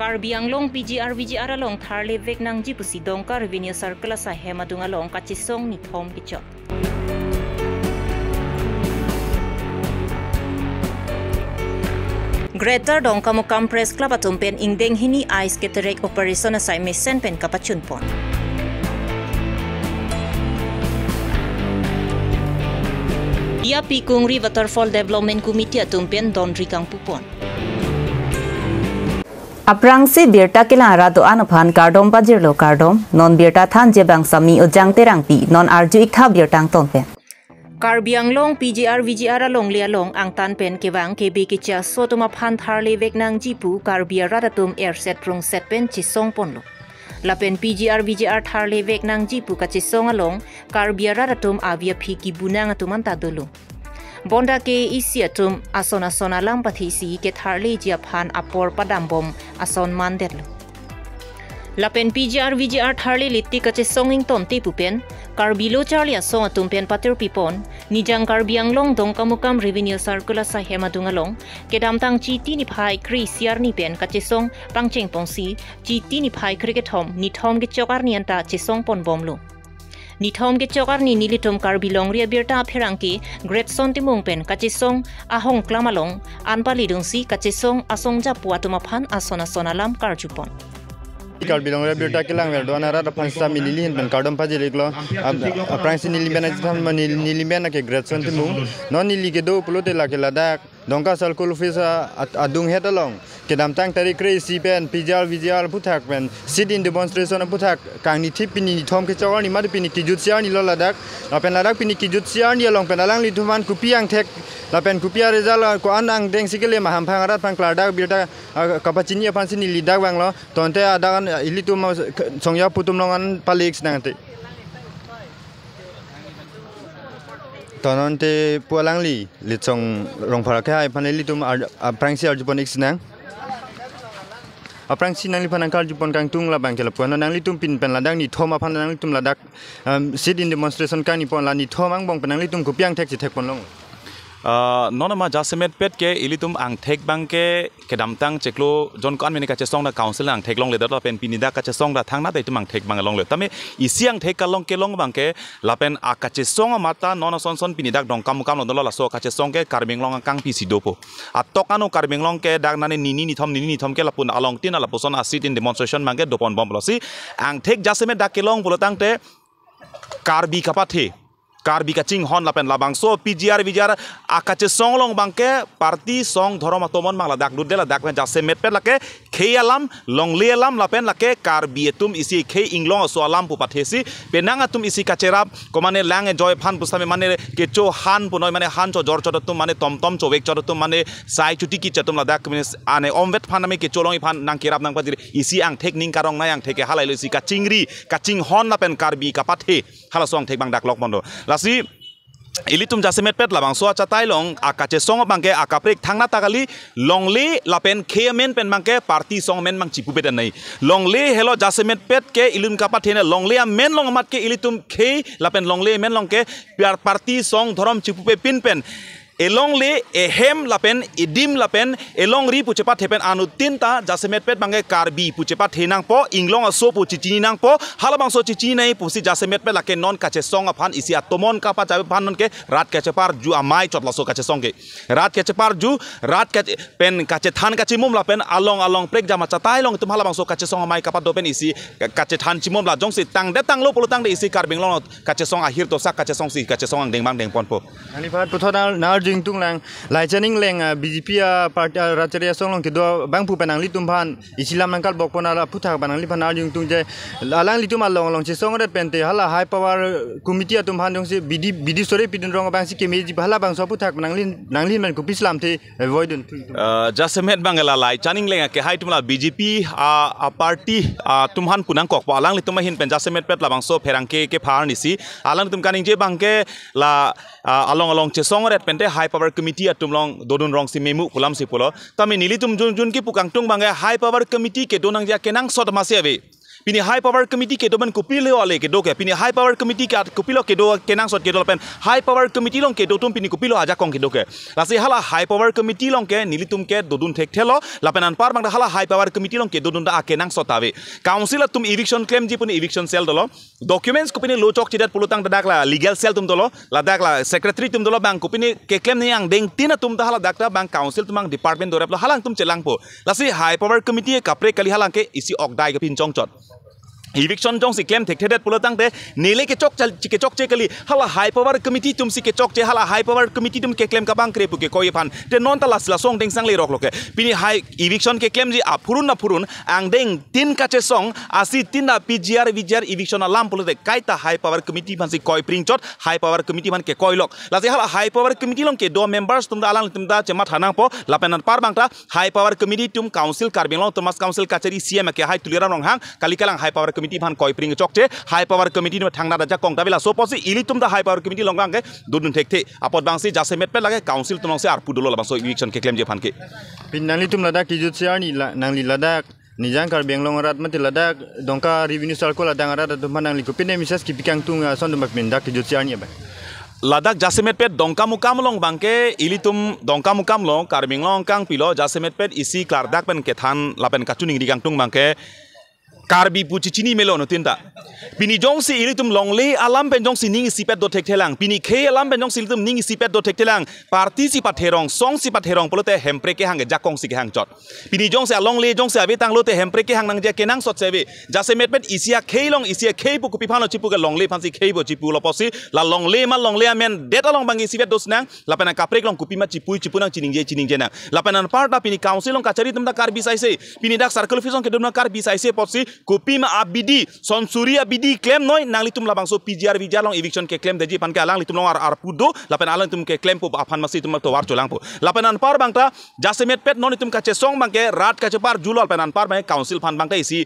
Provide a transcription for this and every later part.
Karbi Longri PGR along tharle vek nang jipusi dongka revenue circle sa hemadung along kachisong ni thom kichot. Greater dongka mukam press club atumpen ingdeng hini ice cataract operation asai mesen pen kapachun pon. Ia Pikungri Waterfall Development Committee atumpen dondri kang pupon. Aprangsi Abirta kilara do anuphan kardom bajirlo kardom non Abirta than jebang sami ojang terangpi non arju ikha Abirtang tonpen. Karbi PGR along lialong ang tanpen kewang kebe kicha sotuma phan tharle vek nang jipu Karbi radatum airset prung setpen chisong ponlo. Lapen PGR tharle vek nang jipu ka chisong along Karbi radatum avia phiki bunang atuman tadulu. Bonda ke isi atum asona lampathi si ke tharle jia phan apor padambom ason mandetlo. Lapen PGR tharle litti kache songing ton te pupen Karbi lo charlia song atum pen pater pipon nijang Karbi Long dongkamukam revenue circular sa hemadung along kedamtang chiti ni phai kri siar ni pen kache song pangcheng pongsi chiti ni phai cricket hom ni thom ke chokar ni anta chesong pon bomlo. Nithom ke chokar ni nilitum Karbi Longri Abirta pherangki great son timung pen kachisong ahong klamalong anpali dungsi kachisong asong japua tumaphan asona lam karjupon. Karbi Longri Abirta kilang verdona ra pansta mililin pen kardom pajiliklo aprangsi nilimena jam nilimena ke great son timung non nilige do pulote la ke ladak dongka salkul ofisa adung hetalong kedam tang tarik crazy pen PGR puthak pen sit in demonstration puthak kang ni tipini thom ke chawar ni mad pini ki jutsiar ni lo ladak pen ladak pini ki jutsiar ni along pen alang lituman kupiang thek lapen kupia rezal ko anang deng sikele maham phangarat pang kladak birta kapachini apansi ni lidak banglo tonte adagan ilitum songya putum longan palix nangate tononte pualangli litong rongphara khai paneli tum aprangsi arjupon xnang aprangsi nang lipan angkal jupon kang tung la bangkel puan nang litum pin pen ladang ni thoma phan nang litum ladak sit in demonstration kang ni pon la ni thomang bong penang litum kupiang thek chi thek pon long nona ma jasemet pet ke ilitum ang thek bang ke kedamtang cheklo jon kan meni ka chesong da council ang thek long le da pen pinida ka chesong da thangna dai tumang thek bang long le tame isiang thek ka long ke long bang ke lapen a ka chesong mata nona son pinida dong kam kam lo la so ka chesong ke karbeng long kang pi sidopo atok anu karbeng long ke dak nane nini thom ke lapun along tin ala poson asit in demonstration mang ke dopon bom losi ang thek jasemet da ke long bolotang te karbi kapathe Karbi kacing hon lapen labang so PGR akache song long bangke party song dhoroma tomon mang ladak dudde ladak pen jase met pet lake kheyalam long lealam lapen lake Karbi etum isi khe inglong so alam pu pathesi penang atum isi kacherap komane lang joy phan pusame mane kecho han punoi mane han cho jor chotum mane tom cho wek chotum mane sai chuti ki chatum ladak ane omvet phan ame kecho long phan nang kirap nang pajir isi ang tek ning karong nayang theke halai lo isi kaching hon lapen Karbi kapathe hala song tek bang dak lok mondo lasi ilitum jasemet pet labang so achatai long akache song bangke akaprek thangna tagali longle lapen khemen pen bangke party song men mang chipu bedan nai longle helo jasemet pet ke ilum kapa thena longle men long mat ke ilitum khe lapen longle men long ke party song thorom chipu pe pin pen elongle ehem lapen idim lapen elongri pucepat hepen anu tinta jasemet pet bangke Karbi pucepat henang po inglong aso pu cicini nang po halabang so cicini nai pusi jasemet pet lake non kache song aphan isi atomon kapa jabe phan non ke rat kache par ju amai chotla so kache song ke rat kache par ju rat kache pen kache than kache mum lapen along prek jama chatai long tum halabang so kache song amai kapa dopen isi kache than chimom la jong si tang de tang lo polo tang de isi Karbeng long kache song ahir to sak kache song si kache song ang deng bang deng pon po ani phat puthona na tung lang lai chaning leng BJP party racharia songlong ke do bang pu penang litum phan isilam nangkal bokpona la puthak banang li phan arjung tung je alang litum along che song ret pente hala high power committee atum phan jong se bidi sore pidin rong bang si kemeji hala bang so puthak banang lin men ku pislam the avoid jasemet bangela lai chaning leng ke hai tumla BJP a party tumhan punang kok pa alang litum hin pen jasemet pet labang so pherangke ke phar nisi alang tum kaning je bangke la along che song ret pente high power committee atum long dodun rong si memu pulam si pulo tami nilitum jun ki pukang tung bangge high power committee ke donang ja kenang sot masya be pini high power committee ke do ban kupilo ale ke do ke pini high power committee ke kupilo ke do kenang sot ke do pen high power committee long ke do tum pini kupilo aja kong ke do ke lasi hala high power committee long ke nilitum ke dodun thek thelo lapenan par bang hala high power committee long ke dodun da kenang sot ave council tum eviction claim ji puni eviction cell dolo documents kupini lo chok chidat pulutang dadak la legal cell tum dolo ladak la secretary tum dolo bang kupini ke claim ni ang deng tina tum da hala dakta bang council tumang department dorep lo halang tum chelang po lasi high power committee kapre kali halang ke isi okdai ke pin chong chot eviction jong si claim thek thedet pulutang te nele ke chok che kali hala high power committee tum si ke chok che hala high power committee tum ke claim ka bang kre pu ke koi phan te non ta las la song deng sang le rok loke pini high eviction ke claim ji apurun na purun ang deng tin ka che song asi tin na pgr eviction alam pulute kaita high power committee phan si koi pring chot high power committee phan ke koi lok la se hala high power committee long ke do members tum da alang tum da chema thanang po lapenan par bang ta high power committee tum council Karbi Long Thomas council kachari cm ke high tulira rong hang kali kalang high power committee phan koi pring chok che high power committee no thangna da kong tabela so posi ilitum da high power committee longang ke dudun thek the apot bang si jase met pe lage council tumong se arpu dolo la so eviction ke claim je phan ke pin nang litum lada ki jut siar ni nang li lada nijang Karbi Long rat mati lada dongka revenue circle lada ngarat tu manang li ko pin misas ki pikang tung son dum min dak ki jut siar ni ba ladak jasemet pet dongka mukam long bangke ilitum dongka mukam long Karbi Long kang pilo jasemet pet isi klardak pen ke than lapen kachuning digang tung bangke Karbi pucicini melo no tinta pini jong si ilitum longle alam pen jong si ning sipet do tek telang pini khe alam pen jong si ilitum ning sipet do tek telang participat herong song sipat herong polote hempre ke hang jakong si ke hang chot pini jong si longle jong si ave tang lote hempre ke hang nang je kenang sot sebe jase met pet isia kheilong isia khei pu kupi phano chipu ke longle phan si khei bo chipu lo posi la longle men det along bangi sipet dos nang la pena kaprek long kupi ma chipu nang chining je nang la pena parta pini council long kachari tum da Karbi sai se pini dak circle office long ke dum Karbi sai se posi kopi ma abidi sonsuri abidi claim noi nang litum labang so pgr long eviction ke claim deji pan ke alang litum long ar pudo lapen alang tum ke claim po afan masi tum to war cholang po lapenan par bangta jasemet pet non litum ka che song bang ke rat ka che par julol penan par bang council fan bang ta isi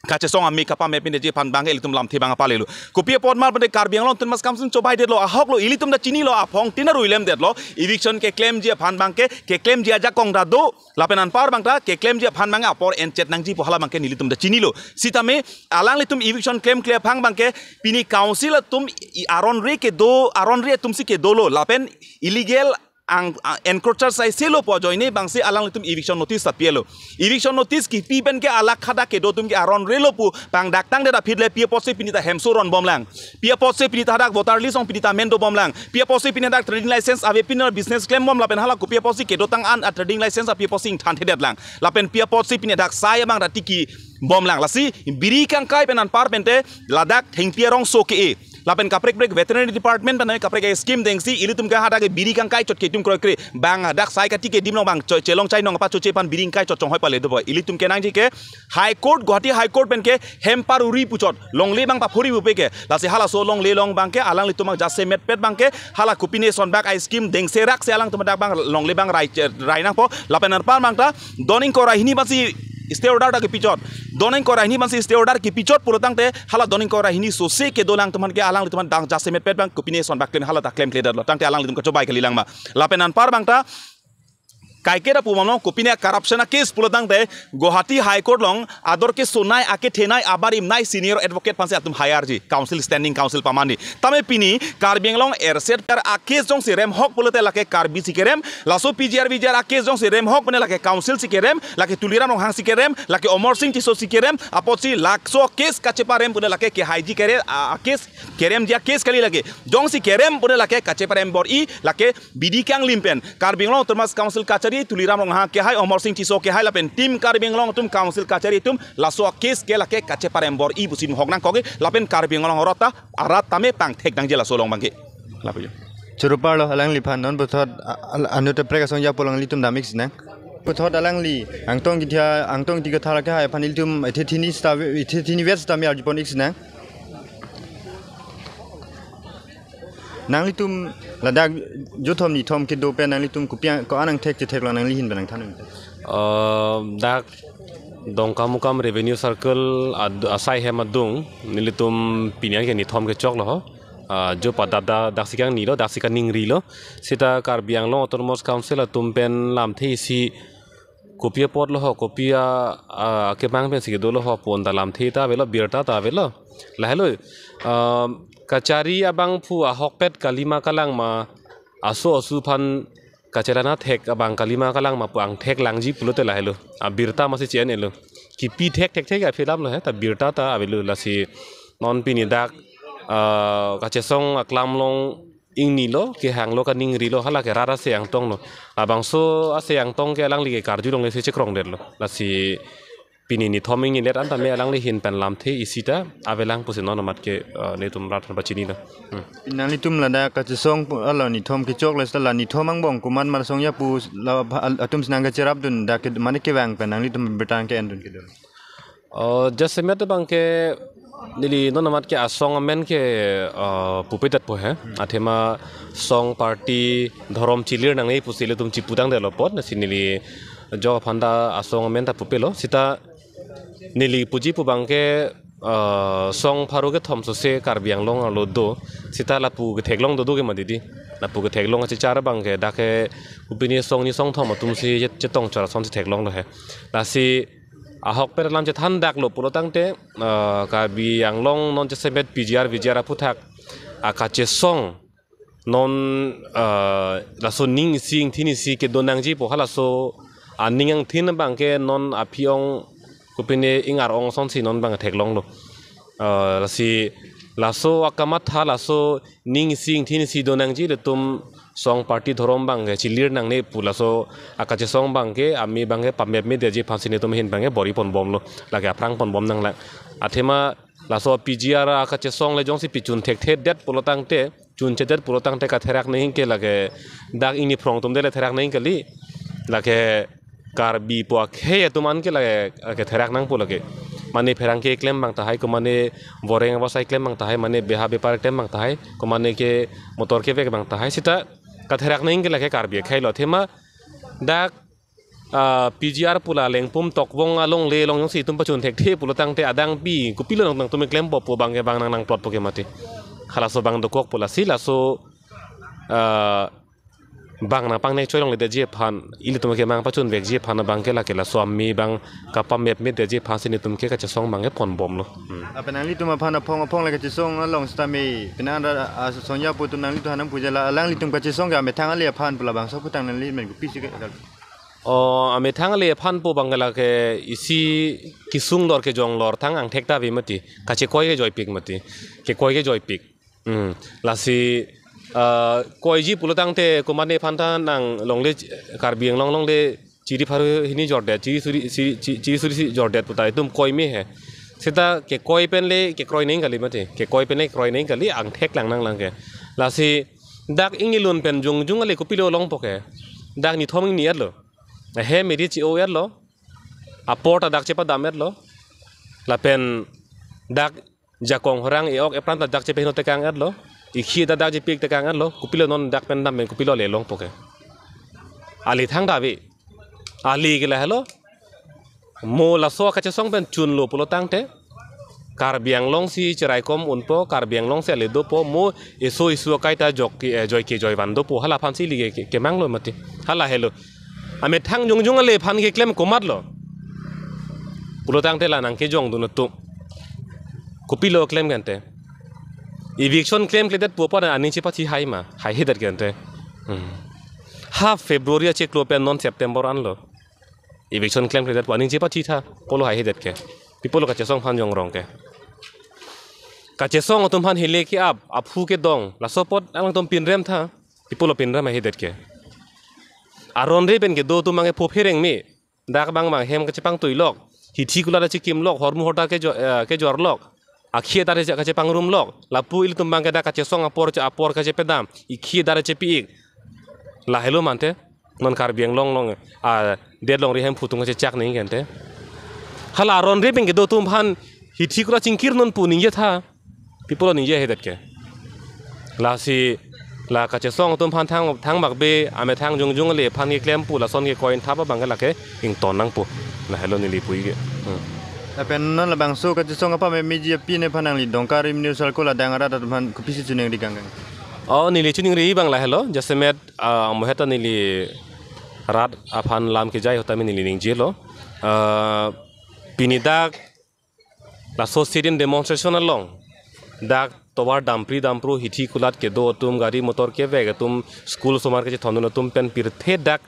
kache song ami kapa me pin de pan bang ilitum lam thibang palelu kopi pot mar bade Karbi Long Thomas kamsung chobai de lo ahok lo ilitum da chini lo afong tina ruilem de lo eviction ke claim je pan bang ke claim je aja kong da do lapenan par bang ta ke claim je pan bang apor enchet nang ji po hala bang ke nilitum da chini lo sitame alang litum eviction claim clear phang bang ke pini council tum aron re tum si ke do lo lapen illegal ang encroacher sai selo po joine bangse alang litum eviction notice tapielo eviction notice ki piben ke alak khada ke dotum ke aron relo pu pang daktang da phidle pia pose pinita hemsoron bomlang pia pose pinita dak voter list ong pinita mendo bomlang pia pose pinita dak trading license ave pinner business claim bom lapen hala ku pia pose ke dotang an trading license a pia pose ing than thedet lang lapen pia pose pinita dak sai bang ratiki bomlang lasi biri kang kai penan par pente ladak theng pia rong so ke lapen kaprek veterinary department panai kaprek scheme dengsi ilitum ka hada ke biri kang kai chot ke tum kroi kre bang dak sai ka tike dimno bang chelong chai nong pa choche pan biri kai chot chong hoi pale do ilitum ke nang ji ke high court Guwahati high court pen ke hempar uri puchot longle bang pa phori upe ke lasi hala so longle long bang ke alang litum jase met pet bang ke hala kupine son bak I scheme dengse rak se alang tum dak bang longle bang rai nang po lapen par bang ta doning ko rahini basi stay order ke pichot doning ko rahini basi stay order ke pichot pulotang te hala doning ko rahini so se ke dolang teman ke alang teman dang jase met pet bang kupine son bak claim hala ta claim leader lo tang te alang litum ko cobai ke lilang ma lapenan par bang ta kaikera pumamno kopine corruption case pulotang te Guwahati high court long ador ke sonai ake thenai abar imnai senior advocate panse atum higher ji council standing council pamani tame pini Karbi Long erset per a case jong si rem hok pulote lake Karbi sikerem laso pgr a case jong si rem hok bene lake council sikerem lake tuliram long hang sikerem lake Omor Singh tiso sikerem apotsi lakso case kachepa rem bune lake ke haiji kere a case kerem dia case kali lage jong si kerem bune lake kachepa rem bor I lake bidi kang limpen Karbi Long Thomas council kachari tuliram long ha ke hai Omor Singh tiso ke hai lapen team Karbi Long tum council kachari tum laso case ke lake kachepa rem bor I busin hok nang koge lapen Karbi Long rota arat tame pang thek dang jela solong bangke lapuyo Churupar lo alang lipan non bothot anote preka song ya polong litum damix nang bothot alang li angtong tiga thara ka hai panil tum ethini west tami arjipon x nang nang litum ladak jothom ni thom ke do pe nang litum kupiang ko anang thek la nang lihin banang thanung dak dongka mukam revenue circle asai hemadung nilitum pinian ke ni thom ke chok lo jo padada daksikang ni lo daksikang ningri lo sita Karbi Long autonomous council tumpen lam the si kopi pot lo ho kopi ke bang pen sigi do lo ho pon dalam theta velo birta ta velo la hello kacari abang pu hokpet kalima kalang ma aso asu phan kacelana thek abang kalima kalang ma puang thek langji pulote la hello birta masi chen elo ki pi thek ya filam lo he ta birta ta avelu la si non pini dak kacesong aklam long ing nilo ke hang lo ka ning rilo hala ke rara se yang tong no abang so ase yang tong ke alang li ke karju long le se chekrong der lo la si pini ni thoming ni let an ta me alang le hin pen lam the isita avelang pusi non mat ke ne tum rat ba chini na nang li tum la da kacesong ala ni thom ke chok le sta la ni thomang bong kuman mar song ya pu la atum snang ke cherap dun da ke mane ke wang pen nang li tum betang ke endun ke do just met bang ke nili non mat ke asong men ke pupetat po he athema song party dhorom chilir nang ei pusile tum chipudang de lopot na sinili jo phanda asong men ta pupelo sita nili puji pu bang ke song pharu ke thom so se karbiang long lo do sita la pu ke theklong do ke madidi la pu ke theklong che char bang ke da ke upini song ni song thom tum si che tong chara som se theklong lo he la si ahok per lam che than dak lo pulo tangte Karbi yang long non che sebet PGR VGR puthak akache song non la so ning sing thini si ke donang ji po hala so aning ang thin bang ke non aphiong kupine ingar ong son si non bang theklong lo la si la so akamat ha la so ning sing thini si donang ji le tum song party thorom bang ke chilir nang ne pula so akache song bang ke ami bang ke pamep me de ji phansine tum hin bang ke bori pon bom lo la ke aprang pon bom nang la athema la so PGR akache song le jong si pichun thek the det pulotang te chun che det pulotang te ka therak nei ke la ke dak ini prong tum de le therak nei ke li la ke Karbi po khe tuman ke la ke therak nang pula ke mane pherang ke claim bang ta hai ko mane boreng wa sai claim bang ta hai mane beha bepar claim bang ta hai ko mane ke motor ke bek bang ta hai sita ka therak nei ke la ke Karbi khailo thema dak PGR pula lengpum tokbong along le long si tum pachun thek the pula tang te adang pi ku pilo nang tum claim po bang ke bang nang plot po ke mati khala so bang do kok pula si la so bang na pang ne choilong le de je phan ili tum ke mang pachun vek je phan bang ke la ke la swami bang ka pamep me de je phan sin tum ke ka cha song bang ke pon bom lo apenang li tum phan phong la ke chisong along sta me penan ra sonya pu tum nang li tu hanam pu jala alang li tum ka chisong ga me thang ale phan pula bang so putang nang li men ku pi si ke ame thang le phan po bang la ke isi kisung lor ke jong lor thang ang thekta vi mati ka che koi ke joy pik mati ke koi ke joy pik la si koi ji pulutang te kumane phanta nang longle Karbi long long le chiri pharu hini jordet chiri suri jordet putai tum koi me he sita ke koi pen le ke kroi nei gali mate ke koi pen le kroi nei gali ang thek lang nang lang ke la si dak ingilun pen jung ale ko pilo long poke dak ni thoming ni lo he meri chi o lo aport dak chepa damet lo la pen dak jakong horang e ok e pranta dak chepe no te kang lo ikhi da dak je pik te kang lo kupilo non dak pen dam men kupilo le long poke ali thang dawi ali ke la hello mo la so ka che song pen chun lo pulo tang te Karbiang long si cerai kom unpo Karbiang long se le do po mo eso kai ta jok ki joy van do po hala phan si li ke mang lo mati hala hello ame thang jung ale phan ke claim komat lo pulo tang te la nang ke jong du no tu kupilo claim gante eviction claim kledet po pa ani chi pachi hai ma hai hidat gante half February che klo pen non September an lo eviction claim kledet po ani chi pachi tha polo hai hidat ke people ka che song phan jong rong ke ka che song tum phan hile ki ap aphu ke dong la sopot ang tum pin rem tha people pin rem hai hidat ke aron re pen ke do tu mange pho phereng mi dak bang mang hem ka chepang tuilok hi thi kula chi kim lok hormu hota ke jor lok akhie dare ka chepang rum lok lapu il tum bang ke da ka che song apor ka che pedam ikhi dare che pi la hello mante non Karbiang long dead long ri hem phutung che chak nei gente hala aron re pen ke do tum phan hi thi kula chingkir non pu ni ye tha people ni ye hedat ke la si la ka che song tum phan thang mak be ame thang jung le phan ke claim pu la son ke coin thapa bang la ke ing ton nang pu la hello ni li pui ke apen non la bang so ka che song apa me meji pi ne phanang li dongkar im news ko la dang ra da phan ku pi si chuning di gang ni li chuning ri bang la hello jasemet mo heta ni li rat aphan lam ke jai hota mini lining jelo pinidak la society demonstration along dak tobar dampru hithi kulat ke do tum gari motor ke vega tum school somar ke thonun tum pen pir the dak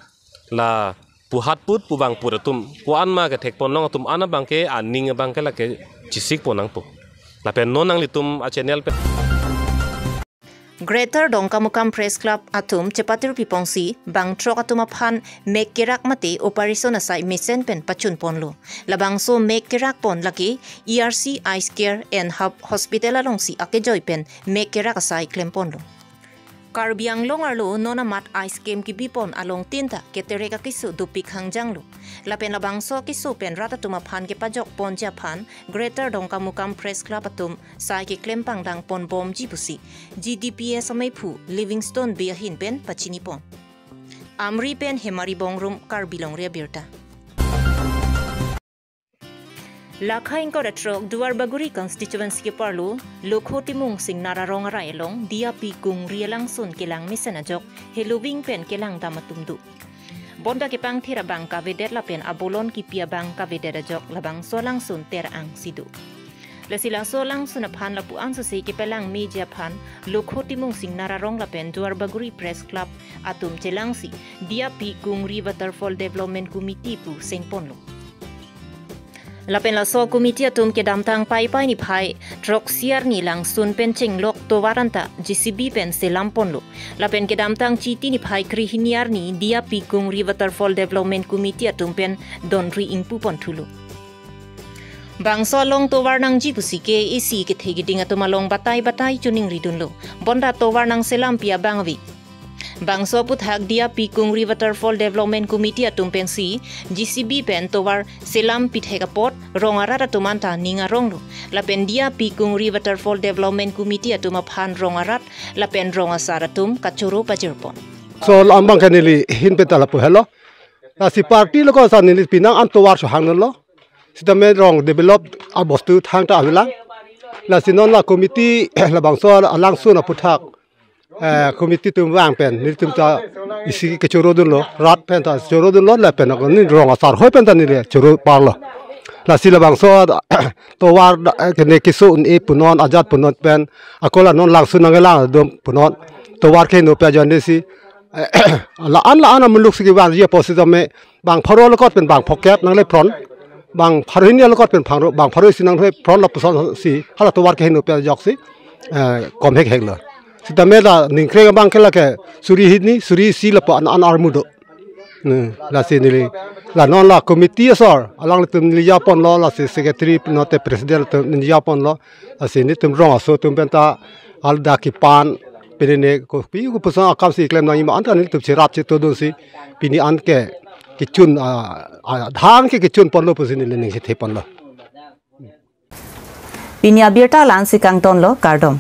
la puhat put pubang pur tum kuan ma ke thek pon long tum ana bangke aning bangke la ke chisik ponang pu la pen nonang litum a channel pe Greater Dongkamukam Press Club atum cepatir pipongsi bang trok atum aphan mek kerak mati operation asai misen pen pachun ponlo labang so mek kerak pon laki ERC Ice Care and Hub Hospital alongsi ake joy pen mek kerak asai klem ponlo Karbi Longri nona mat ice cream ki bipon along tinta ketereka kisu dupik hangjanglo lapen labang so kisu pen rata tuma phan ke pajok pon japan Greater Dongkamukam Press Club atum sai ke klempang dang pon bom jibusi GDPS amai phu Livingstone be hin pen pachini pon amri pen hemari bongrum Karbi Longri Abirta Lakhain ko trok duar baguri constituency ke parlo lokho timung sing nararong arai long dia pi kung rielang sun kelang misen ajok heloving pen kelang damatumdu bonda ke pang thira bang ka vedet la pen abolon ki pia bang ka vedet ajok labang solang sun ter ang sidu la sila solang sun aphan la pu ang se ke pelang media phan lokho timung sing nararong la pen duar baguri press club atum chelangsi dia pi kung ri waterfall development committee pu sengponlo Lapen la so committee atum ke damtang pai ni phai trok siar ni lang sun pen ching lok to waranta GCB pen selampon lo lapen ke damtang chiti ni phai kri hiniar ni dia pikung ri waterfall development committee atum pen donri ingpu pon thulo bangso long to warnang ji pusike isi ke thegi ding atum along batai chuning ridun lo bonda to warnang selam pia bangwi Bangso puthak dia pikung ri waterfall development committee atum pensi GCB pen towar selam pithega pot rongara atumanta ninga ronglu lapen dia pikung ri waterfall development committee atum aphan rongarat lapen ronga saratum kachuru pajirpon so lambang kanili hin petala pu hello la si party lo ko sanili pinang am towar so hangnlo sidame rong develop abostu thang ta awilang la sinon la committee la bangso alang su na puthak committee tum wang pen ni tum ta isi ke choro dun lo rat pen ta choro dun lo la pen ko ni rong asar hoi pen ta ni le choro par lo la sila bang so to war ke ne kisu ni punon ajat punon pen akola non lang su nang lang dom punon to war ke no pe jan si la an muluk si bang ye posi me bang pharo lo ko pen bang phokep nang le pron bang pharin ye lo ko pen phang bang pharo si nang le pron la puson si hala to war ke no pe jok si kom hek lo Sita mela ningkre bang kela ke suri hidni suri si la pa an armudo la sinili la non la committee sor alang tum ni japon lo la secretary note president ni japon lo la sini tum rong so tum benta al da ki pan penene ko pi ko pusa akam si klem na ima an ni tum chirat chi to do si pini an ke kichun dhang ke kichun pon lo pusini le ning se thepon lo Pinya Abirta lan si kang ton lo kardom